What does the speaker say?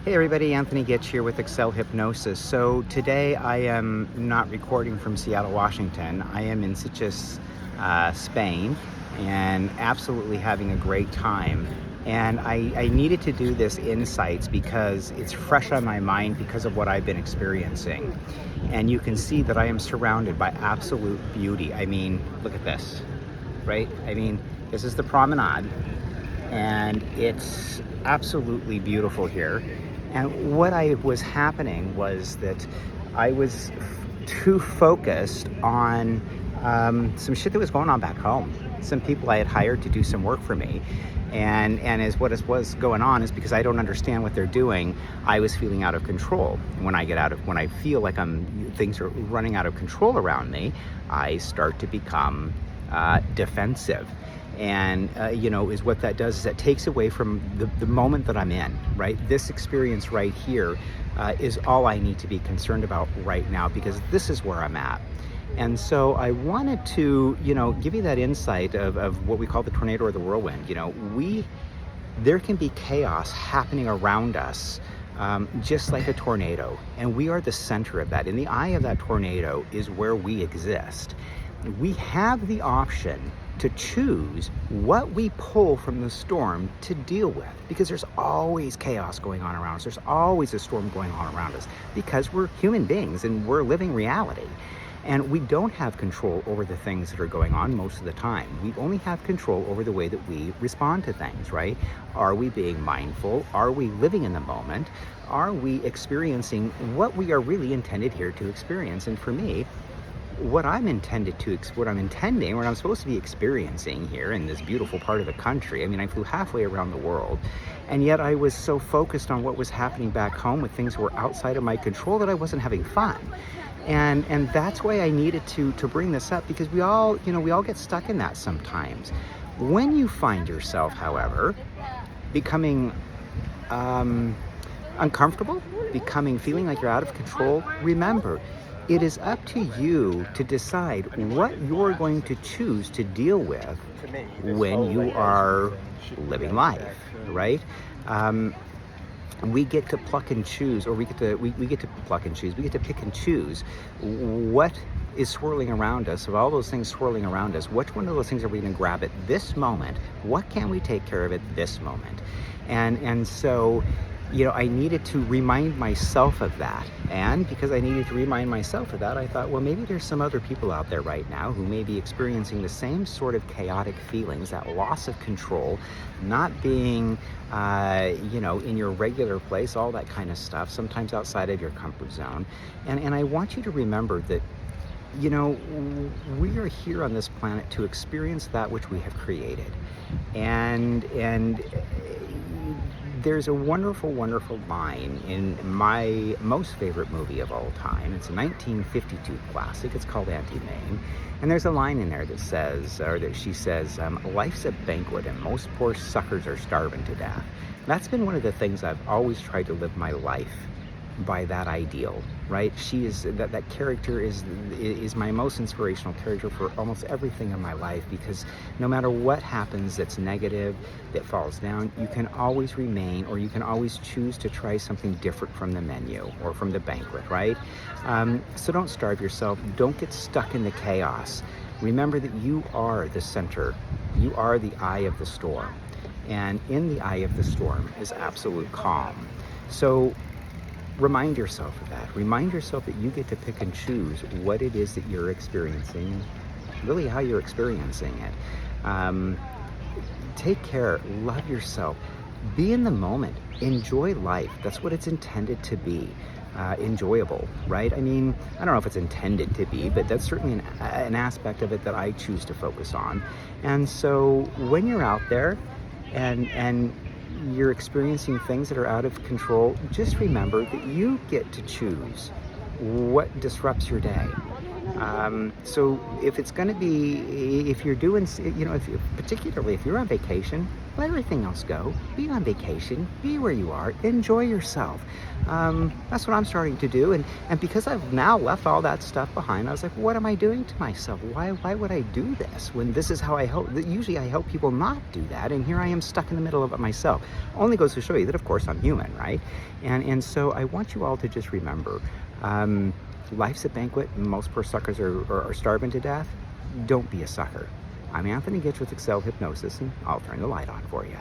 Hey everybody, Anthony Gitch here with Excel Hypnosis. So today I am not recording from Seattle, Washington. I am in Sitges, Spain, and absolutely having a great time. And I needed to do this insights because it's fresh on my mind because of what I've been experiencing. And you can see that I am surrounded by absolute beauty. I mean, look at this, right? I mean, this is the promenade, and it's absolutely beautiful here. And what was happening was that I was too focused on some shit that was going on back home. Some people I had hired to do some work for me. And as what was going on is because I don't understand what they're doing, I was feeling out of control. When I feel like things are running out of control around me, I start to become defensive. And is what that does is that takes away from the moment that I'm in, right? This experience right here is all I need to be concerned about right now, because this is where I'm at. And so I wanted to, give you that insight of what we call the tornado or the whirlwind. There can be chaos happening around us, just like a tornado, and we are the center of that. In the eye of that tornado is where we exist. We have the option to choose what we pull from the storm to deal with, because there's always chaos going on around us. There's always a storm going on around us, because we're human beings and we're living reality. And we don't have control over the things that are going on most of the time. We only have control over the way that we respond to things, right? Are we being mindful? Are we living in the moment? Are we experiencing what we are really intended here to experience? And for me, what I'm supposed to be experiencing here in this beautiful part of the country. I mean, I flew halfway around the world, and yet I was so focused on what was happening back home with things that were outside of my control that I wasn't having fun. And that's why I needed to bring this up, because we all get stuck in that sometimes. When you find yourself, however, becoming uncomfortable, feeling like you're out of control, remember, it is up to you to decide what you're going to choose to deal with when you are living life, right? We get to pluck and choose, or we get to pluck and choose. We get to pick and choose what is swirling around us. Of all those things swirling around us, which one of those things are we going to grab at this moment? What can we take care of at this moment? And so, I needed to remind myself of that. And because I needed to remind myself of that, I thought, well, maybe there's some other people out there right now who may be experiencing the same sort of chaotic feelings, that loss of control, not being, in your regular place, all that kind of stuff, sometimes outside of your comfort zone. And I want you to remember that, we are here on this planet to experience that which we have created. And there's a wonderful, wonderful line in my most favorite movie of all time. It's a 1952 classic. It's called Anti-Main. And there's a line in there that says, she says, life's a banquet and most poor suckers are starving to death. That's been one of the things I've always tried to live my life by, that ideal, right? That character is my most inspirational character for almost everything in my life, because no matter what happens that's negative, that falls down, you can always remain, or you can always choose to try something different from the menu or from the banquet, right? So don't starve yourself. Don't get stuck in the chaos. Remember that you are the center. You are the eye of the storm. And in the eye of the storm is absolute calm. So remind yourself of that. Remind yourself that you get to pick and choose what it is that you're experiencing, really how you're experiencing it. Take care, love yourself, be in the moment, enjoy life. That's what it's intended to be, enjoyable, right? I mean, I don't know if it's intended to be, but that's certainly an aspect of it that I choose to focus on. And so when you're out there and you're experiencing things that are out of control, just remember that you get to choose what disrupts your day. So if it's going to be, if you're doing, particularly if you're on vacation, let everything else go. Be on vacation, be where you are, enjoy yourself. That's what I'm starting to do. And because I've now left all that stuff behind, I was like, what am I doing to myself? Why would I do this when this is how I help? Usually I help people not do that. And here I am stuck in the middle of it myself. Only goes to show you that, of course, I'm human, right? And so I want you all to just remember, life's a banquet, and most poor suckers are starving to death. Don't be a sucker. I'm Anthony Gitch with Excel Hypnosis, and I'll turn the light on for you.